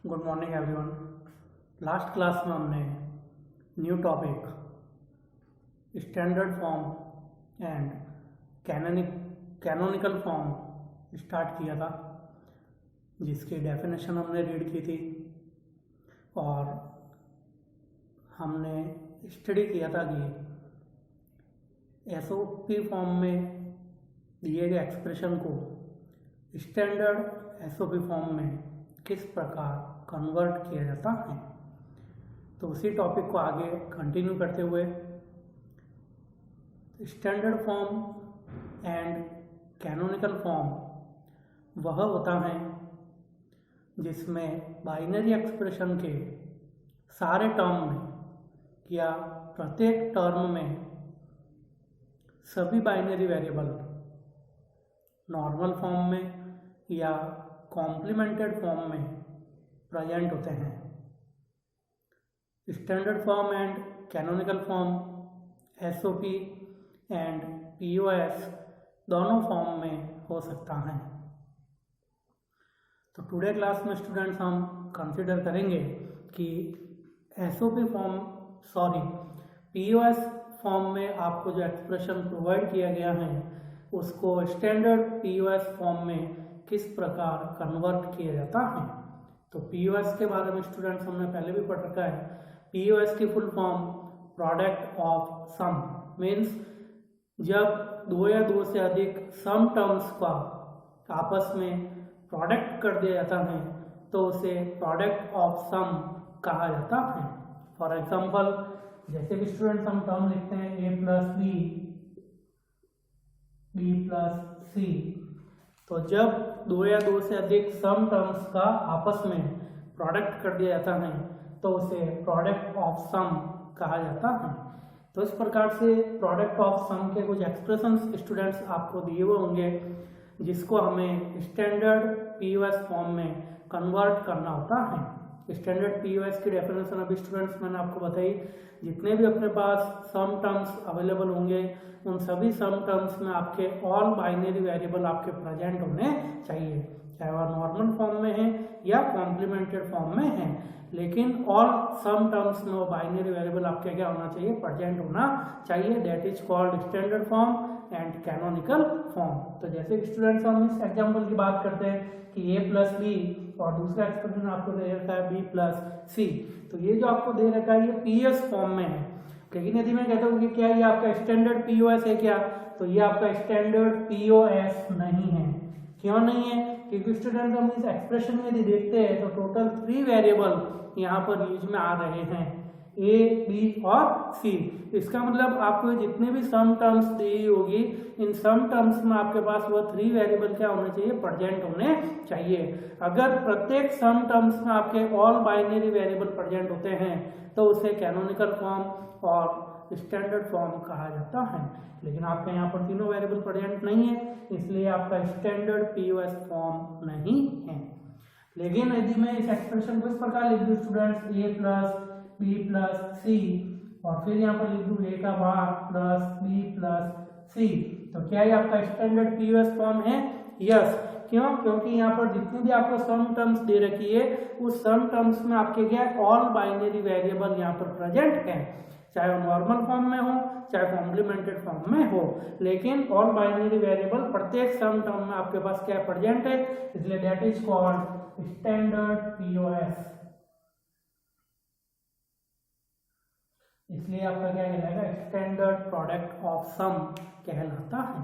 Good morning everyone. Last class में हमने new topic standard form and canonical form start किया था, जिसकी डेफिनेशन हमने रीड की थी और हमने स्टडी किया था कि एसओपी फॉर्म में दिए गए एक्सप्रेशन को स्टैंडर्ड एसओपी फॉर्म में किस प्रकार कन्वर्ट किया जाता है। तो उसी टॉपिक को आगे कंटिन्यू करते हुए standard form and canonical form वह होता है जिसमें बाइनरी एक्सप्रेशन के सारे टर्म में या प्रत्येक टर्म में सभी बाइनरी वेरिएबल नॉर्मल फॉर्म में या कॉम्प्लीमेंटेड फॉर्म में प्रेजेंट होते हैं। Standard form and canonical form SOP and POS दोनों फॉर्म में हो सकता है। तो टुडे क्लास में स्टूडेंट्स हम कंसिडर करेंगे कि पीओएस फॉर्म में आपको जो एक्सप्रेशन प्रोवाइड किया गया है उसको स्टैंडर्ड पीओएस फॉर्म में किस प्रकार कन्वर्ट किया जाता है। तो पीओएस के बारे में स्टूडेंट्स हमने पहले भी पढ़ रखा है। पीओएस की full form product of sum means जब दो या दो से अधिक सम टर्म्स का आपस में प्रोडक्ट कर दिया जाता है तो उसे प्रोडक्ट ऑफ सम कहा जाता है। फॉर एग्जाम्पल जैसे भी स्टूडेंट्स हम टर्म लिखते हैं ए प्लस बी प्लस सी, तो जब दो या दो से अधिक सम टर्म्स का आपस में प्रोडक्ट कर दिया जाता है तो उसे प्रोडक्ट ऑफ सम कहा जाता है। तो इस प्रकार से प्रोडक्ट ऑफ सम के कुछ एक्सप्रेशंस स्टूडेंट्स आपको दिए हुए होंगे जिसको हमें स्टैंडर्ड पीओएस फॉर्म में कन्वर्ट करना होता है। स्टैंडर्ड पीओएस की डेफिनेशन अभी स्टूडेंट्स मैंने आपको बताई। जितने भी अपने पास सम टर्म्स अवेलेबल होंगे उन सभी सम टर्म्स में आपके ऑल बाइनरी वेरिएबल आपके प्रेजेंट होने चाहिए, चाहे वह नॉर्मल फॉर्म में है या कॉम्प्लीमेंटेड फॉर्म में है, लेकिन ऑल सम टर्म्स में वो बाइनरी वेरिएबल आपके क्या होना चाहिए, प्रेजेंट होना चाहिए। That is called standard form and canonical form. तो जैसे स्टूडेंट्स हम इस एग्जाम्पल की बात करते हैं कि ए प्लस बी और दूसरा एक्सप्रेशन आपको दे रखा है बी प्लस सी, तो ये जो आपको दे रखा है ये पीएस फॉर्म में है। लेकिन यदि मैं कहता हूँ कि क्या ये आपका स्टैंडर्ड पीओएस है क्या, तो ये आपका स्टैंडर्ड पीओएस नहीं है। क्यों नहीं है? क्योंकि स्टूडेंट हम इस एक्सप्रेशन में यदि देखते हैं तो टोटल 3 वेरिएबल यहाँ पर यूज में आ रहे हैं, ए बी और सी। इसका मतलब आपको जितने भी सम टर्म्स दी होगी इन सम टर्म्स में आपके पास वो 3 वेरिएबल क्या होने चाहिए, प्रेजेंट होने चाहिए। अगर प्रत्येक सम टर्म्स में आपके ऑल बाइनरी वेरिएबल प्रेजेंट होते हैं तो उसे कैनोनिकल फॉर्म और स्टैंडर्ड फॉर्म कहा जाता है। लेकिन आपके यहाँ पर तीनों वेरिएबल प्रेजेंट नहीं है, इसलिए आपका स्टैंडर्ड पीओएस फॉर्म नहीं है। लेकिन यदि मैं इस एक्सप्रेशन को इस प्रकार लिख दूं स्टूडेंट्स ए प्लस बी प्लस सी और फिर यहाँ पर लिख दूं ए का बार प्लस बी प्लस सी, तो क्या ये आपका स्टैंडर्ड पीओएस फॉर्म है? यस। क्यों? क्योंकि यहाँ पर जितनी भी आपको सम टर्म्स दे रखी है उस सम टर्म्स में आपके क्या ऑल बाइनरी वेरिएबल यहाँ पर प्रेजेंट है, चाहे वो नॉर्मल फॉर्म में हो चाहे कॉम्प्लीमेंटेड फॉर्म में हो, लेकिन ऑल बाइनरी वेरिएबल प्रत्येक सम टर्म में आपके पास क्या प्रेजेंट है, इसलिए that is called standard POS. इसलिए आपका क्या कहलाएगा, स्टैंडर्ड प्रोडक्ट ऑफ सम कहलाता है।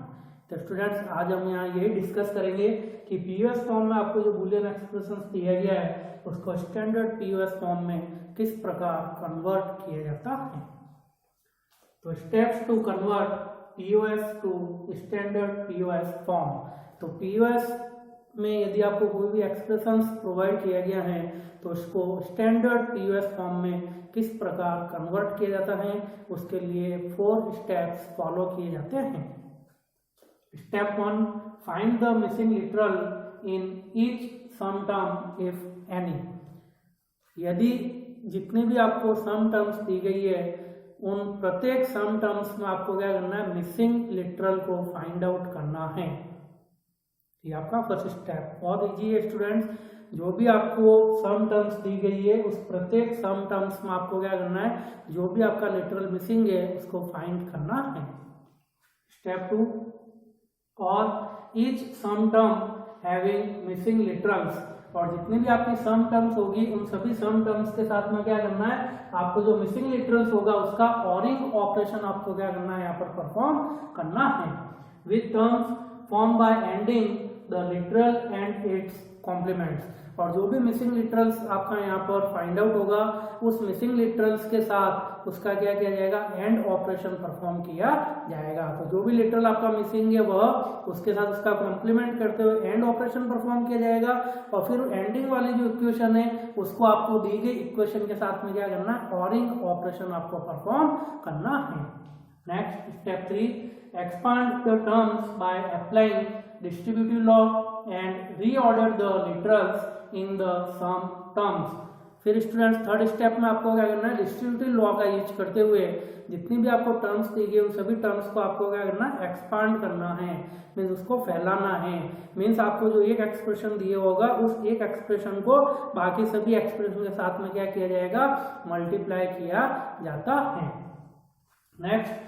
तो स्टूडेंट्स आज हम यहाँ यही डिस्कस करेंगे कि पीओएस फॉर्म में आपको जो बूलियन एक्सप्रेशंस दिया गया है उसको स्टैंडर्ड पीओएस फॉर्म में किस प्रकार कन्वर्ट किया जाता है। तो steps to convert POS to standard POS form. तो पीओएस में यदि आपको कोई भी एक्सप्रेशंस प्रोवाइड किया गया है तो उसको स्टैंडर्ड पीओएस फॉर्म में किस प्रकार कन्वर्ट किया जाता है, उसके लिए 4 स्टेप्स फॉलो किए जाते हैं। Step 1, find the missing literal in each sum term if any. यदि जितने भी आपको सम टर्म्स दी गई है उन प्रत्येक सम टर्म्स में आपको क्या करना है, मिसिंग लिटरल को फाइंड आउट करना है। ये आपका फर्स्ट स्टेप। बहुत इजी है स्टूडेंट्स। जो भी आपको सम टर्म्स दी गई है उस प्रत्येक सम टर्म्स में आपको क्या करना है, जो भी आपका लिटरल मिसिंग है उसको फाइंड करना है। स्टेप 2, और each sum term having missing literals, और जितनी भी आपकी सम टर्म्स होगी उन सभी सम टर्म्स के साथ में क्या करना है, आपको जो मिसिंग लिटरल्स होगा उसका ऑरिंग ऑपरेशन आपको क्या करना है, यहाँ पर परफॉर्म करना है with terms form by ANDing the literal and its complements. और जो भी मिसिंग लिटरल्स आपका यहाँ पर फाइंड आउट होगा उस मिसिंग लिटरल्स के साथ उसका क्या किया जाएगा, एंड ऑपरेशन परफॉर्म किया जाएगा। तो जो भी लिटरल आपका मिसिंग है वह उसके साथ उसका कॉम्प्लीमेंट करते हुए एंड ऑपरेशन परफॉर्म किया जाएगा, और फिर एंडिंग वाली जो इक्वेशन है उसको आपको दी गई इक्वेशन के साथ में क्या करना है, ऑरिंग ऑपरेशन आपको परफॉर्म करना है। Next step 3, expand the terms by applying distributive law and reorder the literals in the sum terms। फिर स्टूडेंट्स थर्ड स्टेप में आपको क्या करना है, डिस्ट्रीब्यूटिव लॉ का यूज करते हुए जितनी भी आपको टर्म्स दी गई उन सभी टर्म्स को आपको क्या करना है, एक्सपांड करना है, मीन्स उसको फैलाना है। मीन्स आपको जो एक एक्सप्रेशन दिए होगा उस एक एक्सप्रेशन को बाकी सभी एक्सप्रेशन के साथ में क्या किया जाएगा, मल्टीप्लाई किया जाता है। नेक्स्ट,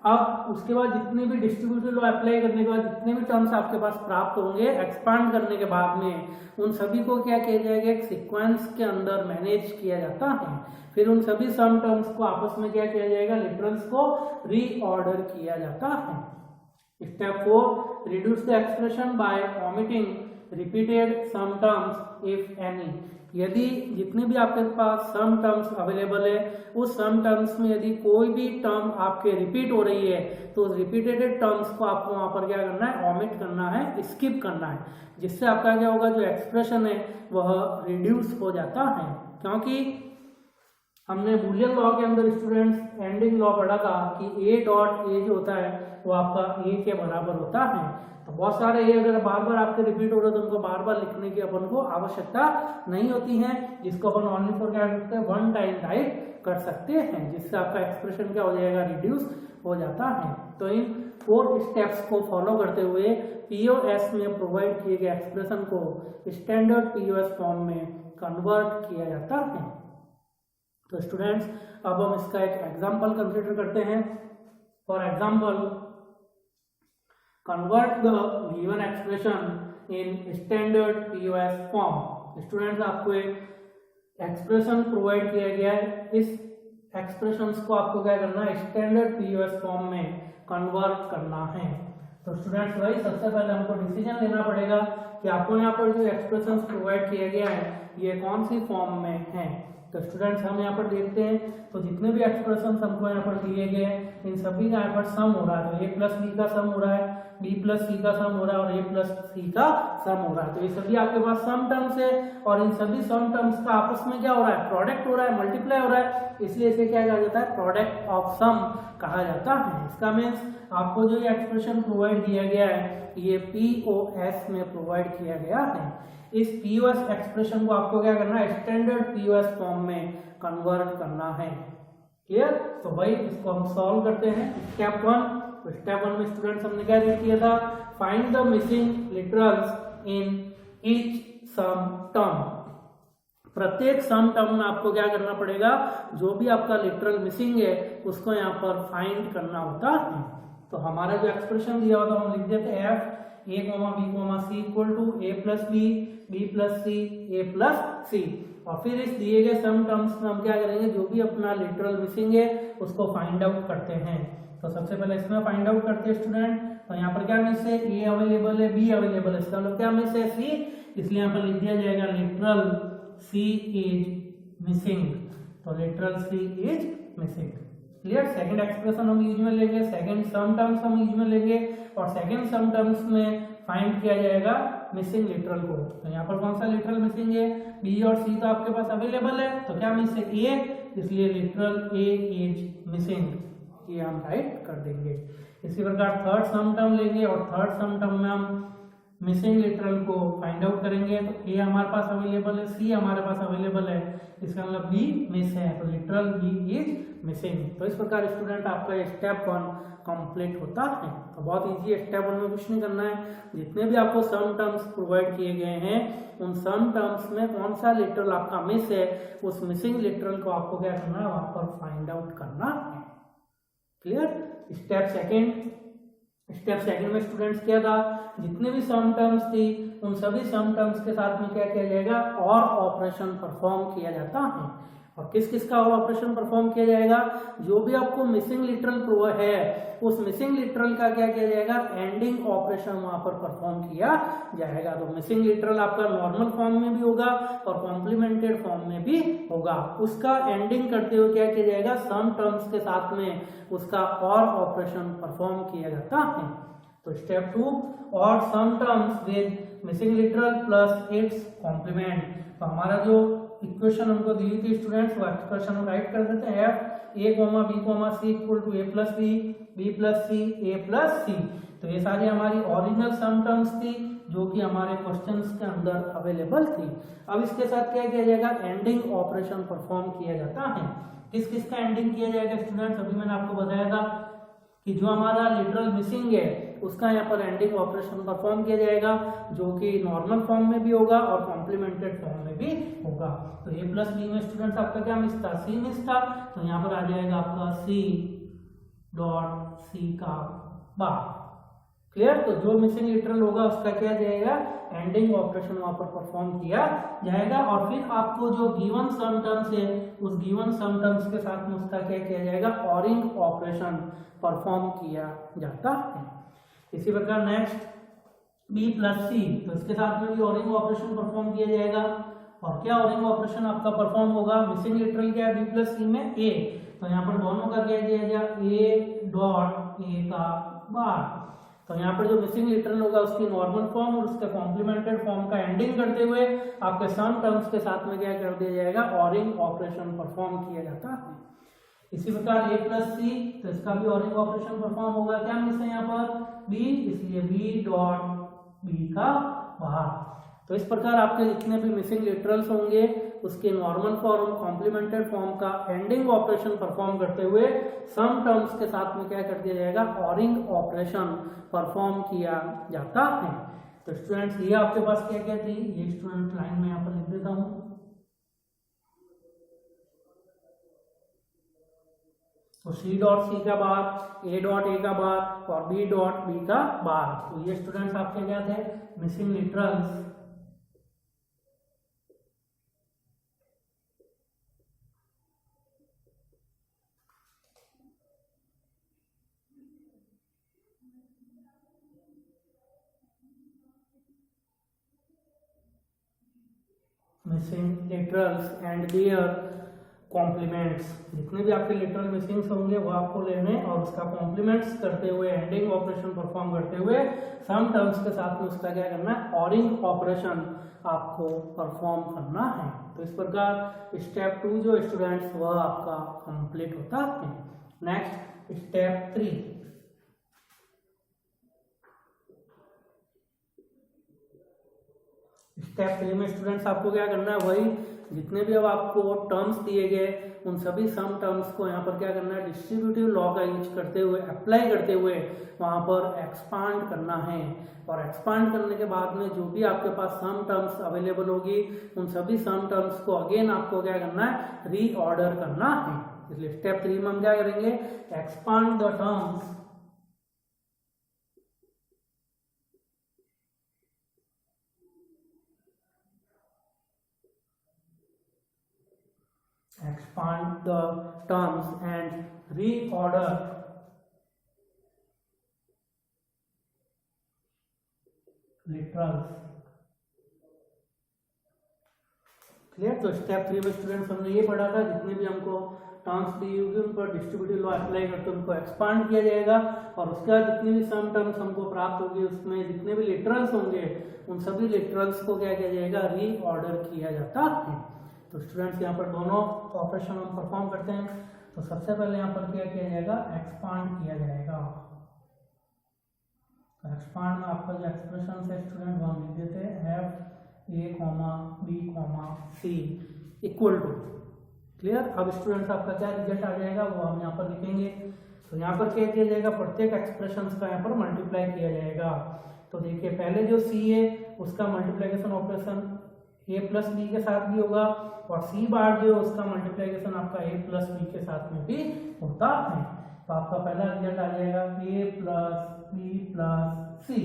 अब उसके बाद जितने भी डिस्ट्रीब्यूटिव लॉ अप्लाई करने के बाद जितने भी टर्म्स आपके पास प्राप्त होंगे एक्सपांड करने के बाद में उन सभी को क्या किया जाएगा, एक सीक्वेंस के अंदर मैनेज किया जाता है। फिर उन सभी सम टर्म्स को आपस में क्या किया जाएगा, लिटरल्स को रीऑर्डर किया जाता है। Step 4, reduce the expression by omitting repeated some terms if any. यदि जितने भी आपके पास सम टर्म्स अवेलेबल है उस सम टर्म्स में यदि कोई भी टर्म आपके रिपीट हो रही है तो रिपीटेड टर्म्स को आपको वहां पर क्या करना है, ओमिट करना है, स्किप करना है, जिससे आपका क्या होगा, जो एक्सप्रेशन है वह रिड्यूस हो जाता है। क्योंकि हमने बूलियन लॉ के अंदर स्टूडेंट्स एंडिंग लॉ पढ़ा था कि ए डॉट ए जो होता है वो आपका ए के बराबर होता है। तो बहुत सारे ये अगर बार बार आपके रिपीट हो रहे तो उनको बार बार लिखने की अपन को आवश्यकता नहीं होती है, जिसको अपन ओनली फॉर क्या करते हैं, वन टाइम राइट कर सकते हैं, जिससे आपका एक्सप्रेशन क्या हो जाएगा, रिड्यूस हो जाता है। तो इन 4 स्टेप्स को फॉलो करते हुए पीओएस में प्रोवाइड किए गए एक्सप्रेशन को स्टैंडर्ड पीओएस फॉर्म में कन्वर्ट किया जाता है। तो स्टूडेंट्स अब हम इसका एक एग्जाम्पल कंसिडर करते हैं। For example, convert the given expression in standard POS form। Students आपको एक एक्सप्रेशन प्रोवाइड किया गया है, इस एक्सप्रेशंस को आपको क्या करना है, स्टैंडर्ड POS फॉर्म में कन्वर्ट करना है। तो स्टूडेंट्स भाई सबसे पहले हमको डिसीजन लेना पड़ेगा कि आपको यहाँ पर जो एक्सप्रेशंस प्रोवाइड किया गया है ये कौन सी फॉर्म में है। तो स्टूडेंट्स हम यहाँ पर देखते हैं तो जितने भी एक्सप्रेशंस हमको यहाँ पर दिए गए हैं इन सभी का यहाँ पर सम हो रहा है। तो a प्लस बी का सम हो रहा है, b प्लस सी का सम हो रहा है और a प्लस सी का सम हो रहा है। तो ये सभी आपके पास सम टर्म्स है और इन सभी सम टर्म्स का आपस में क्या हो रहा है, प्रोडक्ट हो रहा है, मल्टीप्लाई हो रहा है, इसलिए इसे क्या कहा जाता है, प्रोडक्ट ऑफ सम कहा जाता है। इसका मीन्स आपको जो ये एक्सप्रेशन प्रोवाइड किया गया है ये पीओएस में प्रोवाइड किया गया है। इस पीओएस एक्सप्रेशन को आपको क्या करना है, स्टैंडर्ड पीओएस फॉर्म में कन्वर्ट करना है। क्लियर? तो भाई इसको हम सॉल्व करते हैं। स्टेप 1, तो स्टेप 1 में स्टूडेंट्स हमने क्या रीड किया था, find the missing literals in each sum term. प्रत्येक सम टर्म में आपको क्या करना पड़ेगा, जो भी आपका लिटरल मिसिंग है उसको यहाँ पर फाइंड करना होता है। तो हमारा जो एक्सप्रेशन दिया होता हम लिख देते हैं F A comma B comma C equal to A plus B plus C A plus सी, और फिर इस दिए गए सम टर्म्स में हम क्या करेंगे, जो भी अपना लिटरल मिसिंग है उसको फाइंड आउट करते हैं। तो सबसे पहले इसमें फाइंड आउट करते हैं स्टूडेंट। तो यहाँ पर क्या मिस है, ए अवेलेबल है, बी अवेलेबल है, इसका मतलब क्या मिस है, सी, इसलिए यहाँ पर लिख दिया जाएगा लिटरल सी इज मिसिंग। तो literal C is missing. Clear? Second expression हम यूज में लेंगे, सेकंड सम टर्म्स हम यूज में लेंगे और सेकंड सम टर्म्स में फाइंड किया जाएगा मिसिंग लिटरल को। तो यहाँ पर कौन सा लिटरल मिसिंग है, बी और सी तो आपके पास अवेलेबल है, तो क्या मिस है, ए, इसलिए लिटरल ए इज मिसिंग, ये हम राइट कर देंगे। इसी प्रकार थर्ड सम टर्म लेंगे और थर्ड सम टर्म में हम मिसिंग लिटरल को फाइंड आउट करेंगे तो ए हमारे पास अवेलेबल है, सी हमारे पास अवेलेबल है, इसका मतलब बी मिस है, तो लिटरल बी इज मिसिंग। तो इस प्रकार स्टूडेंट आपका स्टेप 1 कंप्लीट होता है। तो बहुत इजी है, स्टेप 1 में कुछ नहीं करना है, जितने भी आपको सम टर्म्स प्रोवाइड किए गए हैं उन सम टर्म्स में कौन सा लिटरल आपका मिस है, उस मिसिंग लिटरल को आपको क्या करना है, वहां पर फाइंड आउट करना है। क्लियर। स्टेप सेकंड में स्टूडेंट्स क्या था, जितने भी सम टर्म्स थी उन सभी सम टर्म्स के साथ में क्या किया जाएगा, और ऑपरेशन परफॉर्म किया जाता है। और किस किस का और ऑपरेशन परफॉर्म किया जाएगा, जो भी आपको मिसिंग लिटरल है उस मिसिंग लिटरल का क्या किया जाएगा, एंडिंग ऑपरेशन वहां पर परफॉर्म किया जाएगा। तो मिसिंग लिटरल आपका नॉर्मल फॉर्म में भी होगा और कॉम्प्लीमेंटेड फॉर्म में भी होगा, उसका एंडिंग करते हुए क्या किया जाएगा, सम टर्म्स के साथ में उसका और ऑपरेशन परफॉर्म किया जाता है। तो स्टेप 2, और sum terms with missing literal plus its complement. तो हमारा जो इक्वेशन हमको दी थी स्टूडेंट्स, वो एक्सप्रेशन हम राइट कर देते हैं, a, b, c equal to a plus b, b plus c, a plus c। तो ये सारी हमारी ओरिजिनल सम टर्म्स थी जो कि हमारे क्वेश्चंस के अंदर अवेलेबल थी। अब इसके साथ क्या किया जाएगा, एंडिंग ऑपरेशन परफॉर्म किया जाता है। किस किस का एंडिंग किया जाएगा स्टूडेंट्स, अभी मैंने आपको बताया था कि जो हमारा लिटरल मिसिंग है उसका यहाँ पर एंडिंग ऑपरेशन परफॉर्म किया जाएगा, जो कि नॉर्मल फॉर्म में भी होगा और कॉम्प्लीमेंटेड फॉर्म में भी होगा। तो a प्लस बी में स्टूडेंट्स आपका क्या मिस था, c मिस था, तो यहाँ पर आ जाएगा आपका c डॉट c का बार। क्लियर। तो जो मिसिंग लिटरल होगा उसका क्या जाएगा, एंडिंग ऑपरेशन वहां पर परफॉर्म किया जाएगा। और फिर आपको जो गिवन सम टर्म्स है उस गिवन सम टर्म्स के साथ में उसका क्या किया जाएगा, ऑरिंग ऑपरेशन परफॉर्म किया जाता है। इसी प्रकार नेक्स्ट b प्लस सी, तो इसके साथ में भी ऑरिंग ऑपरेशन परफॉर्म किया जाएगा। और क्या ऑरिंग ऑपरेशन आपका परफॉर्म होगा, मिसिंग लिटरल क्या है b प्लस सी में a, तो यहाँ पर दोनों का क्या किया जाएगा, a डॉट a का बार। तो यहाँ पर जो मिसिंग लिटरल होगा उसकी नॉर्मल फॉर्म और उसके कॉम्प्लीमेंटेड फॉर्म का एंडिंग करते हुए आपके सम टर्म्स के साथ में क्या कर दिया जाएगा, ऑरिंग ऑपरेशन परफॉर्म किया जाता है। इसी प्रकार a प्लस सी, तो इसका भी ऑरिंग ऑपरेशन परफॉर्म होगा। क्या मिस है यहाँ पर, b, इसलिए b डॉट b का बाहर। तो इस प्रकार आपके जितने भी मिसिंग लिटरल्स होंगे उसके नॉर्मल फॉर्म, कॉम्प्लीमेंटेड फॉर्म का एंडिंग ऑपरेशन परफॉर्म करते हुए सम टर्म्स के साथ में क्या कर दिया जाएगा, ऑरिंग ऑपरेशन परफॉर्म किया जाता है। तो स्टूडेंट्स ये आपके पास क्या क्या थी, ये स्टूडेंट लाइन में यहाँ पर लिख देता हूँ। तो c डॉट सी का बार, a डॉट a का बार और b डॉट b का बार। तो ये स्टूडेंट्स आपके क्या थे, missing literals. Missing literals and their complements. जितने भी आपके लिटरल मिसिंग्स होंगे वो आपको लेने और उसका कॉम्प्लीमेंट्स करते हुए, एंडिंग ऑपरेशन परफॉर्म करते हुए सम टर्म्स के साथ में उसका क्या करना है, ऑरिंग ऑपरेशन आपको परफॉर्म करना है। तो इस प्रकार स्टेप 2 जो स्टूडेंट्स वह आपका कंप्लीट होता है। Next step 3। स्टेप 3 में स्टूडेंट्स आपको क्या करना है, वही जितने भी अब आपको टर्म्स दिए गए उन सभी सम टर्म्स को यहाँ पर क्या करना है, डिस्ट्रीब्यूटिव लॉ का यूज करते हुए, अप्लाई करते हुए वहाँ पर एक्सपांड करना है। और एक्सपांड करने के बाद में जो भी आपके पास सम टर्म्स अवेलेबल होगी उन सभी सम टर्म्स को अगेन आपको क्या करना है, रीऑर्डर करना है। इसलिए स्टेप 3 में हम क्या करेंगे, expand the terms and reorder literals। Clear. तो स्टेप 3 में स्टूडेंट्स हमने ये पढ़ा था, जितने भी हमको टर्म्स दी होगी उन पर डिस्ट्रीब्यूटिव लॉ अप्लाई करके उनको एक्सपांड किया जाएगा और उसके बाद जितनी भी सम टर्म्स हमको प्राप्त होगी उसमें जितने भी लिटरल्स होंगे उन सभी लिटरल्स को क्या किया जाएगा, रीऑर्डर किया जाता है। तो स्टूडेंट्स यहाँ पर दोनों ऑपरेशन हम परफॉर्म करते हैं। तो सबसे पहले यहाँ पर क्या किया जाएगा, एक्सपांड किया जाएगा। तो एक्सपांड में आपका जो एक्सप्रेशन है स्टूडेंट वो हम लिख देते हैं F A comma B comma C equal to. Clear. अब स्टूडेंट्स आपका क्या रिजल्ट आ जाएगा वो हम यहाँ पर लिखेंगे। तो यहाँ पर क्या किया जाएगा, प्रत्येक एक्सप्रेशन का यहाँ पर मल्टीप्लाई किया जाएगा। तो देखिए पहले जो सी है उसका मल्टीप्लिकेशन ऑपरेशन ए प्लस बी के साथ भी होगा और सी बार जो उसका मल्टीप्लिकेशन आपका ए प्लस बी के साथ में भी होता है। तो आपका पहला रिजल्ट आ जाएगा ए प्लस बी प्लस सी।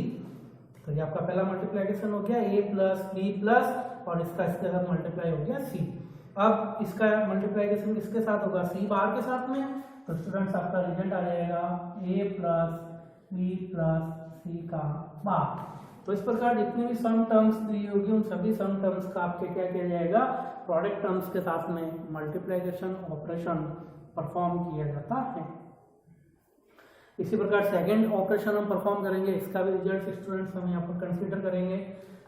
तो ये आपका पहला मल्टीप्लिकेशन हो गया ए प्लस बी प्लस और इसका इसके साथ मल्टीप्लाई हो गया सी। अब इसका मल्टीप्लिकेशन किसके साथ होगा, सी बार के साथ में। तो स्टूडेंट्स आपका रिजल्ट आ जाएगा ए प्लस बी प्लस सी का बार। तो इस प्रकार जितनी भी सम टर्म्स दी होगी उन सभी सम टर्म्स का आपके क्या किया जाएगा, प्रोडक्ट टर्म्स के साथ में मल्टीप्लिकेशन ऑपरेशन परफॉर्म किया जाता है। इसी प्रकार सेकंड ऑपरेशन हम परफॉर्म करेंगे, इसका भी रिजल्ट स्टूडेंट्स हम यहाँ पर कंसीडर करेंगे।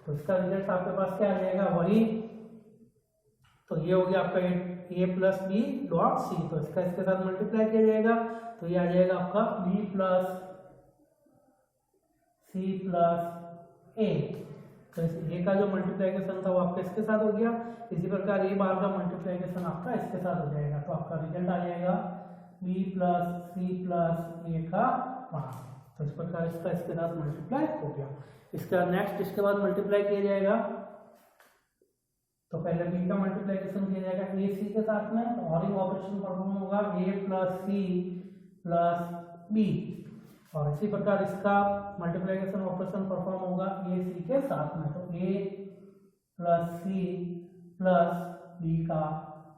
तो इसका रिजल्ट आपके पास क्या आ जाएगा, वही तो ये हो गया आपका ए प्लस बी डॉट सी। तो इसका इसके साथ मल्टीप्लाई किया जाएगा तो ये आ जाएगा आपका बी प्लस सी प्लस ए। तो ए का जो मल्टीप्लिकेशन था वो आपका इसके साथ हो गया। इसी प्रकार ए बार का मल्टीप्लिकेशन आपका इसके साथ हो जाएगा। तो आपका रिजल्ट आ जाएगा B plus C plus A का बार। तो इस प्रकार इसका इसके साथ मल्टीप्लाई हो गया। इसके बाद नेक्स्ट इसके बाद मल्टीप्लाई किया जाएगा। तो पहले बी का मल्टीप्लिकेशन किया जाएगा ए सी के साथ में, तो और ऑपरेशन परफॉर्म होगा ए प्लस सी प्लस बी। और इसी प्रकार इसका मल्टीप्लिकेशन ऑपरेशन परफॉर्म होगा ए सी के साथ में, तो ए प्लस सी प्लस बी का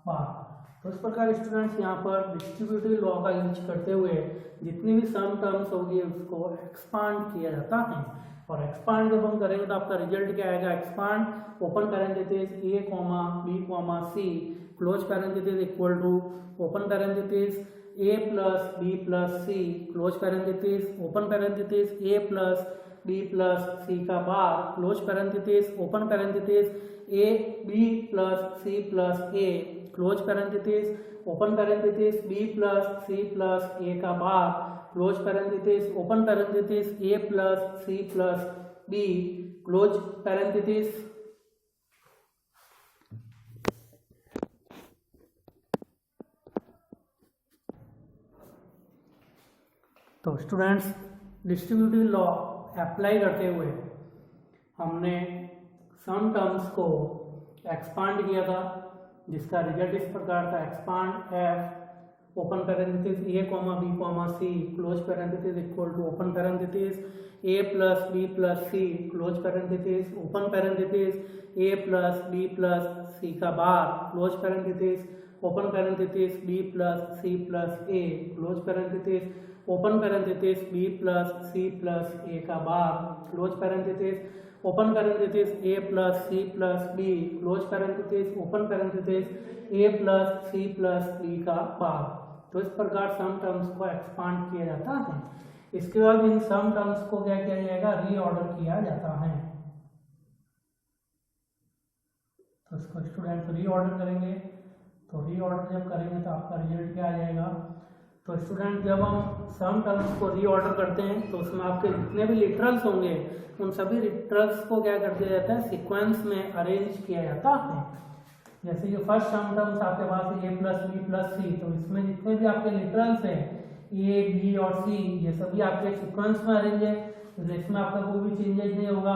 बार। तो इस प्रकार स्टूडेंट्स यहाँ पर डिस्ट्रीब्यूटिव लॉ का यूज करते हुए जितनी भी सम टर्म्स होगी उसको एक्सपांड किया जाता है। और एक्सपांड जब हम करेंगे तो आपका रिजल्ट क्या आएगा, expand open parenthesis A comma B comma C close parenthesis equal to open parenthesis A plus B plus C close parenthesis open parenthesis A plus B plus सी का bar close parenthesis open parenthesis A B plus C plus A close parenthesis open parenthesis B plus C plus A का bar close parenthesis open parenthesis A plus C plus B close parenthesis. तो students distributive law apply करते हुए हमने some terms को expand किया था, जिसका result इस प्रकार था, expand F open parenthesis A comma B comma C close parenthesis equal to open parenthesis A plus B plus C close parenthesis open parenthesis A plus B plus सी का bar close parenthesis open parenthesis B plus C plus A close parenthesis open parenthesis B plus C plus A का bar close parenthesis open parenthesis A plus C plus B close parenthesis open parenthesis A plus C plus B का बार। तो इस प्रकार some terms को expand किया जाता है। इसके बाद इन सम टर्म्स को क्या किया जाएगा, रीऑर्डर किया जाता है। तो इसको स्टूडेंट रीऑर्डर करेंगे। तो रीऑर्डर जब करेंगे तो आपका रिजल्ट क्या आ जाएगा। तो स्टूडेंट जब हम सम टर्म्स को रीऑर्डर करते हैं तो उसमें आपके जितने भी लिटरल्स होंगे उन सभी लिटरल्स को क्या कर दिया जाता है, सीक्वेंस में अरेंज किया जाता है। जैसे कि फर्स्ट सम टर्म्स आपके पास ए प्लस बी प्लस सी, तो इसमें जितने भी आपके लिटरल्स हैं ए बी और सी ये सभी आपके सीक्वेंस में अरेंज है, तो इसमें आपका कोई भी चेंजेस नहीं होगा।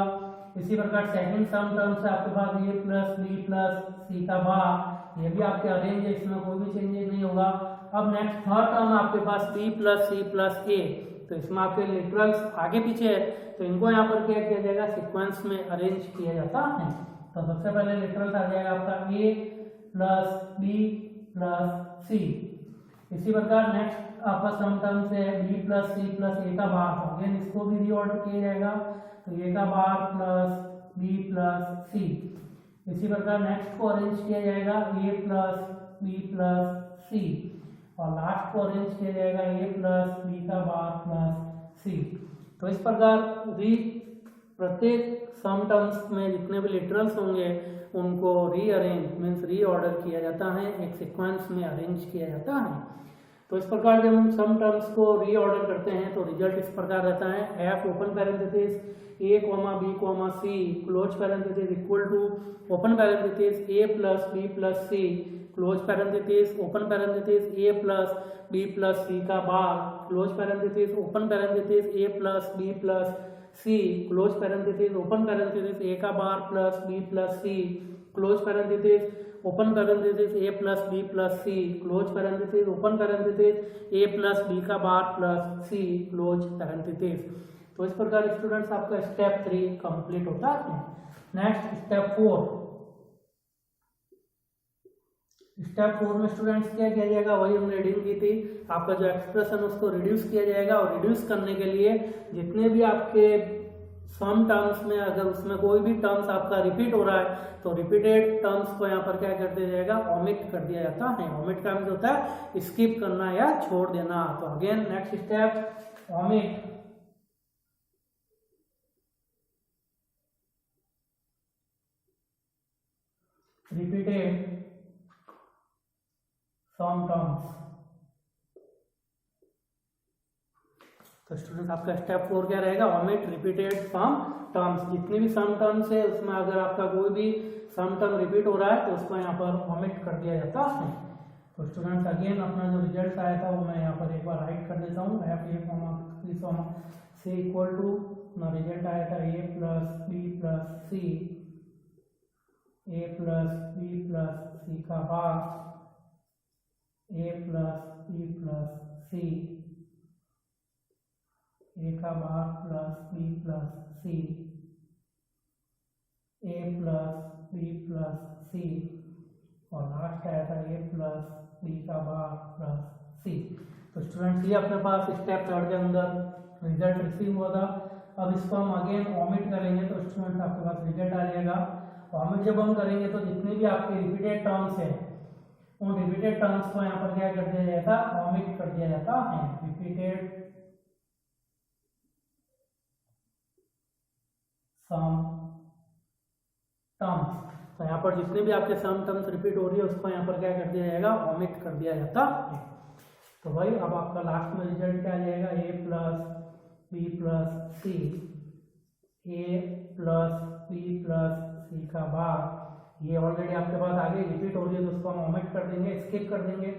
इसी प्रकार सेकंड सम टर्म्स है आपके पास ए प्लस बी प्लस सी का बार, ये भी आपके अरेंज है, इसमें कोई भी चेंजेस नहीं होगा। अब नेक्स्ट थर्ड टर्म आपके पास बी प्लस सी प्लस ए, तो इसमें आपके लिटरल्स आगे पीछे है, तो इनको यहाँ पर क्या किया जाएगा, सीक्वेंस में अरेंज किया जाता है। तो सबसे पहले लिटरल्स आ जाएगा आपका ए प्लस बी प्लस सी। इसी प्रकार नेक्स्ट आपका सम टर्म से B plus C plus A का बार, तो अगेन इसको भी रीऑर्डर किया जाएगा, तो ए का बार प्लस बी प्लस सी। इसी प्रकार नेक्स्ट को अरेंज किया जाएगा ए प्लस बी प्लस सी, और लास्ट को अरेंज किया जाएगा ए प्लस बी का बार प्लस सी। तो इस प्रकार प्रत्येक सम टर्म्स में जितने भी लिटरल्स होंगे उनको रीअरेंज मीन्स रीऑर्डर किया जाता है, एक सीक्वेंस में अरेंज किया जाता है। तो इस प्रकार जब हम सम टर्म्स को रीऑर्डर करते हैं तो रिजल्ट इस प्रकार रहता है, F open parenthesis A comma B comma C close parenthesis equal to open parenthesis A plus B plus C close parenthesis open parenthesis A plus B plus सी का bar close parenthesis open parenthesis A plus B plus C close parenthesis open parenthesis A का bar plus B plus C close parenthesis open parenthesis A plus B plus C close parenthesis open parenthesis A plus B का bar plus C close parenthesis. तो इस प्रकार students आपका step 3 complete होता है। Next step 4। Step 4 में students क्या किया जाएगा, वही हमने रीडिंग की थी, आपका जो एक्सप्रेशन उसको रिड्यूस किया जाएगा और रिड्यूस करने के लिए जितने भी आपके सम टर्म्स में अगर उसमें कोई भी टर्म्स आपका रिपीट हो रहा है तो रिपीटेड टर्म्स को यहाँ पर क्या कर दिया जाएगा, ओमिट कर दिया जाता है। ओमिट का मतलब होता है स्किप करना या छोड़ देना। तो again next step omit repeated सम टर्म्स। तो स्टूडेंट्स आपका स्टेप 4 क्या रहेगा, ओमिट रिपीटेड सम टर्म्स। जितने भी सम टर्म्स है उसमें अगर आपका कोई भी सम टर्म रिपीट हो रहा है तो उसको यहाँ पर ओमिट कर दिया जाता है। तो स्टूडेंट्स अगेन अपना जो रिजल्ट आया था वो मैं यहाँ पर एक बार राइट कर देता हूँ, f A comma B comma C equal to अपना रिजल्ट आया था a plus B plus C A plus B plus सी का भाग a plus B plus C a का बार प्लस बी प्लस सी ए प्लस बी प्लस सी और last आया था a plus B का बार प्लस सी। तो स्टूडेंट्स ये अपने पास स्टेप 3 के अंदर रिजल्ट रिसीव हुआ था। अब इसको हम अगेन ओमिट करेंगे तो स्टूडेंट्स आपके पास रिजल्ट आ जाएगा। ओमिट जब हम करेंगे तो जितने भी आपके रिपीटेड टर्म्स है उन रिपीटेड टर्म्स को यहाँ पर क्या कर दिया जाता है, ओमिट कर दिया जाता है। रिपीटेड सम टर्म्स, तो यहाँ पर जितने भी आपके सम टर्म्स रिपीट हो रही है उसको यहाँ पर क्या कर दिया जाएगा, ओमिट कर दिया जाता है। तो भाई अब आपका लास्ट में रिजल्ट क्या आ जाएगा, ए प्लस बी प्लस सी ए प्लस बी प्लस सी का भाग, ये ऑलरेडी आपके पास आगे रिपीट हो रही है तो उसको हम ओमिट कर देंगे, स्किप कर देंगे।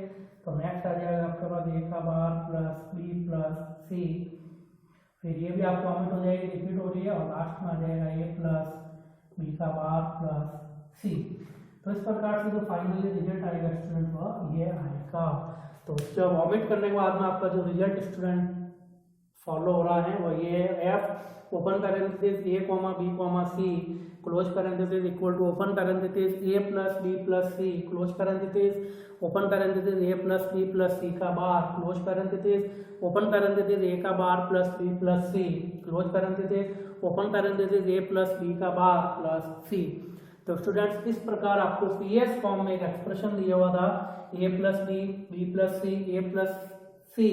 तो नेक्स्ट आ जाएगा आपके पास ए का बार प्लस बी प्लस सी, फिर ये भी आपको ओमिट हो जाएगी, रिपीट हो रही है, और लास्ट में आ जाएगा ए प्लस बी का बार प्लस सी। तो इस प्रकार से जो फाइनली रिजल्ट आएगा स्टूडेंट वह ये आएगा। तो जब ओमिट करने के बाद में आपका जो रिजल्ट स्टूडेंट फॉलो हो रहा है वो ये F open parenthesis A comma B comma C close parenthesis equal to open parenthesis A plus B plus C close parenthesis open parenthesis A plus B plus सी का bar close parenthesis open parenthesis A का bar plus B plus C close parenthesis open parenthesis A plus B का bar plus सी। तो students इस प्रकार आपको PS form में एक expression दिया हुआ था a plus B B plus C A plus सी।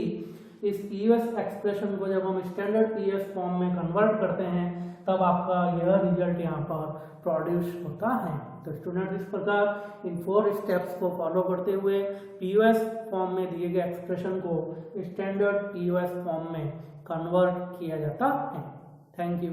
इस पीएस एक्सप्रेशन को जब हम स्टैंडर्ड पीएस फॉर्म में कन्वर्ट करते हैं तब आपका यह रिजल्ट यहाँ पर प्रोड्यूस होता है। तो स्टूडेंट इस प्रकार इन 4 स्टेप्स को फॉलो करते हुए पीओएस फॉर्म में दिए गए एक्सप्रेशन को स्टैंडर्ड पीओएस फॉर्म में कन्वर्ट किया जाता है। Thank you.